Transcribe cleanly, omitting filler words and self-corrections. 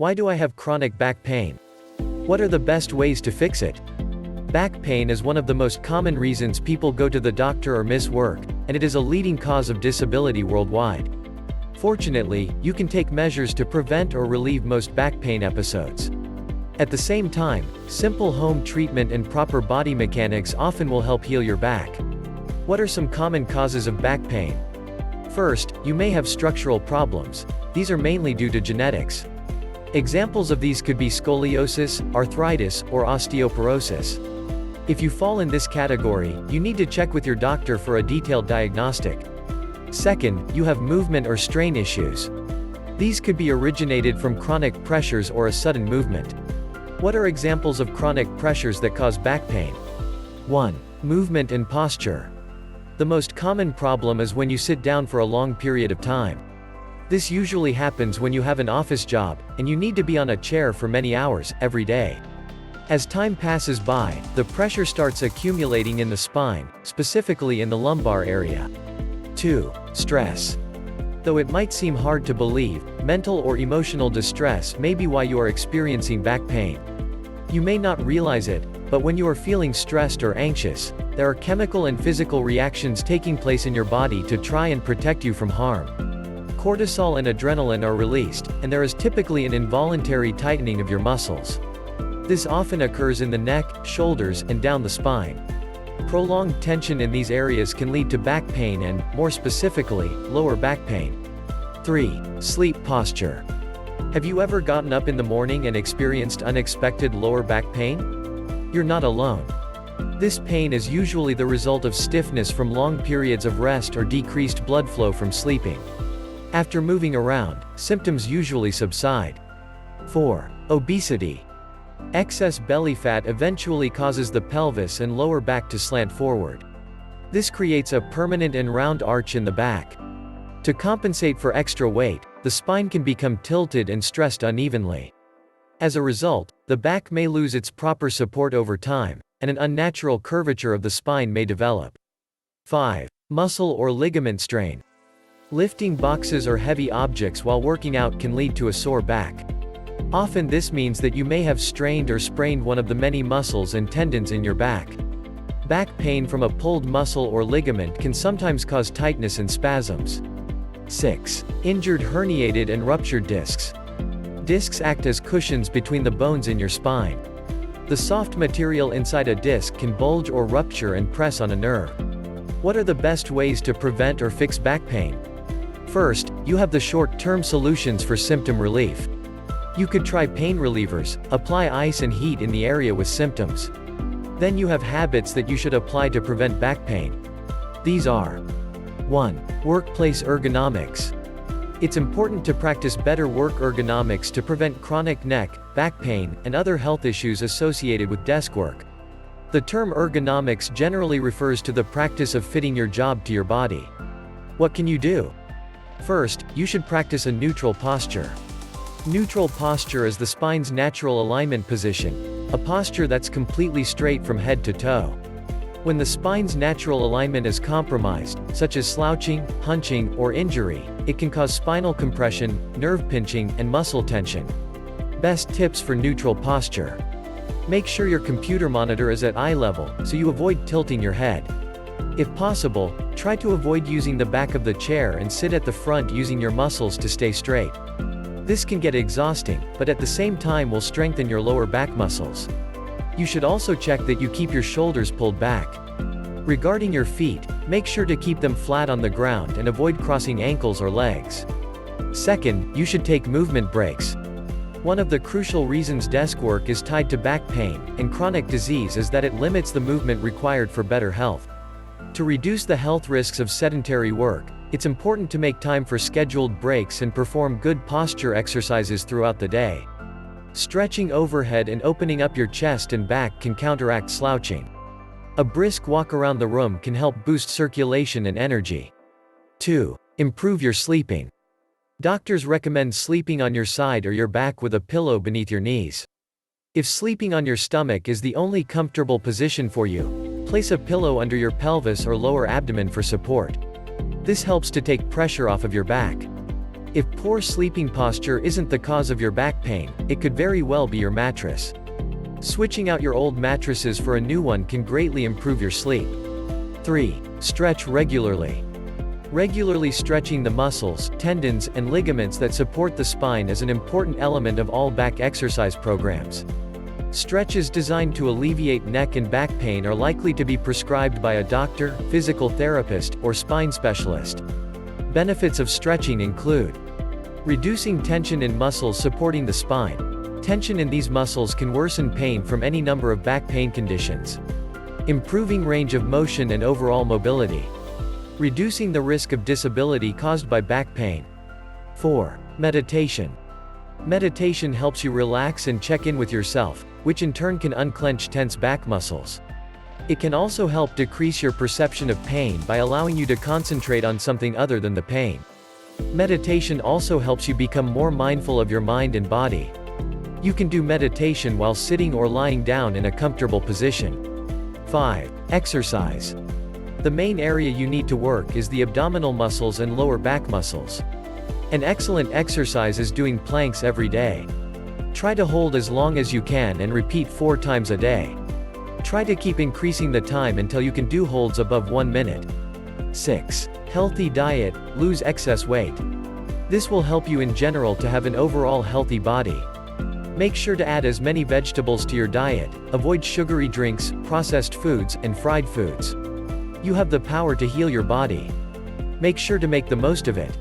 Why do I have chronic back pain? What are the best ways to fix it? Back pain is one of the most common reasons people go to the doctor or miss work, and it is a leading cause of disability worldwide. Fortunately, you can take measures to prevent or relieve most back pain episodes. At the same time, simple home treatment and proper body mechanics often will help heal your back. What are some common causes of back pain? First, you may have structural problems. These are mainly due to genetics. Examples of these could be scoliosis, arthritis, or osteoporosis. If you fall in this category, you need to check with your doctor for a detailed diagnostic. Second, you have movement or strain issues. These could be originated from chronic pressures or a sudden movement. What are examples of chronic pressures that cause back pain? 1. Movement and posture. The most common problem is when you sit down for a long period of time. This usually happens when you have an office job, and you need to be on a chair for many hours, every day. As time passes by, the pressure starts accumulating in the spine, specifically in the lumbar area. 2. Stress. Though it might seem hard to believe, mental or emotional distress may be why you are experiencing back pain. You may not realize it, but when you are feeling stressed or anxious, there are chemical and physical reactions taking place in your body to try and protect you from harm. Cortisol and adrenaline are released, and there is typically an involuntary tightening of your muscles. This often occurs in the neck, shoulders, and down the spine. Prolonged tension in these areas can lead to back pain and, more specifically, lower back pain. 3. Sleep posture. Have you ever gotten up in the morning and experienced unexpected lower back pain? You're not alone. This pain is usually the result of stiffness from long periods of rest or decreased blood flow from sleeping. After moving around, symptoms usually subside. 4. Obesity. Excess belly fat eventually causes the pelvis and lower back to slant forward. This creates a permanent and round arch in the back. To compensate for extra weight, the spine can become tilted and stressed unevenly. As a result, the back may lose its proper support over time, and an unnatural curvature of the spine may develop. 5. Muscle or ligament strain. Lifting boxes or heavy objects while working out can lead to a sore back. Often this means that you may have strained or sprained one of the many muscles and tendons in your back. Back pain from a pulled muscle or ligament can sometimes cause tightness and spasms. 6. Injured herniated and ruptured discs. Discs act as cushions between the bones in your spine. The soft material inside a disc can bulge or rupture and press on a nerve. What are the best ways to prevent or fix back pain? First, you have the short-term solutions for symptom relief. You could try pain relievers, apply ice and heat in the area with symptoms. Then you have habits that you should apply to prevent back pain. These are: 1. Workplace ergonomics. It's important to practice better work ergonomics to prevent chronic neck, back pain, and other health issues associated with desk work. The term ergonomics generally refers to the practice of fitting your job to your body. What can you do? First, you should practice a neutral posture. Neutral posture is the spine's natural alignment position, a posture that's completely straight from head to toe. When the spine's natural alignment is compromised, such as slouching, hunching, or injury, it can cause spinal compression, nerve pinching, and muscle tension. Best tips for neutral posture. Make sure your computer monitor is at eye level, so you avoid tilting your head. If possible, try to avoid using the back of the chair and sit at the front using your muscles to stay straight. This can get exhausting, but at the same time will strengthen your lower back muscles. You should also check that you keep your shoulders pulled back. Regarding your feet, make sure to keep them flat on the ground and avoid crossing ankles or legs. Second, you should take movement breaks. One of the crucial reasons desk work is tied to back pain and chronic disease is that it limits the movement required for better health. To reduce the health risks of sedentary work, it's important to make time for scheduled breaks and perform good posture exercises throughout the day. Stretching overhead and opening up your chest and back can counteract slouching. A brisk walk around the room can help boost circulation and energy. 2. Improve your sleeping. Doctors recommend sleeping on your side or your back with a pillow beneath your knees. If sleeping on your stomach is the only comfortable position for you, place a pillow under your pelvis or lower abdomen for support. This helps to take pressure off of your back. If poor sleeping posture isn't the cause of your back pain, it could very well be your mattress. Switching out your old mattresses for a new one can greatly improve your sleep. 3. Stretch regularly. Regularly stretching the muscles, tendons, and ligaments that support the spine is an important element of all back exercise programs. Stretches designed to alleviate neck and back pain are likely to be prescribed by a doctor, physical therapist, or spine specialist. Benefits of stretching include reducing tension in muscles supporting the spine. Tension in these muscles can worsen pain from any number of back pain conditions. Improving range of motion and overall mobility. Reducing the risk of disability caused by back pain. 4. Meditation. Meditation helps you relax and check in with yourself, which in turn can unclench tense back muscles. It can also help decrease your perception of pain by allowing you to concentrate on something other than the pain. Meditation also helps you become more mindful of your mind and body. You can do meditation while sitting or lying down in a comfortable position. 5. Exercise. The main area you need to work is the abdominal muscles and lower back muscles. An excellent exercise is doing planks every day. Try to hold as long as you can and repeat 4 times a day. Try to keep increasing the time until you can do holds above 1 minute. 6. Healthy diet, lose excess weight. This will help you in general to have an overall healthy body. Make sure to add as many vegetables to your diet, avoid sugary drinks, processed foods, and fried foods. You have the power to heal your body. Make sure to make the most of it.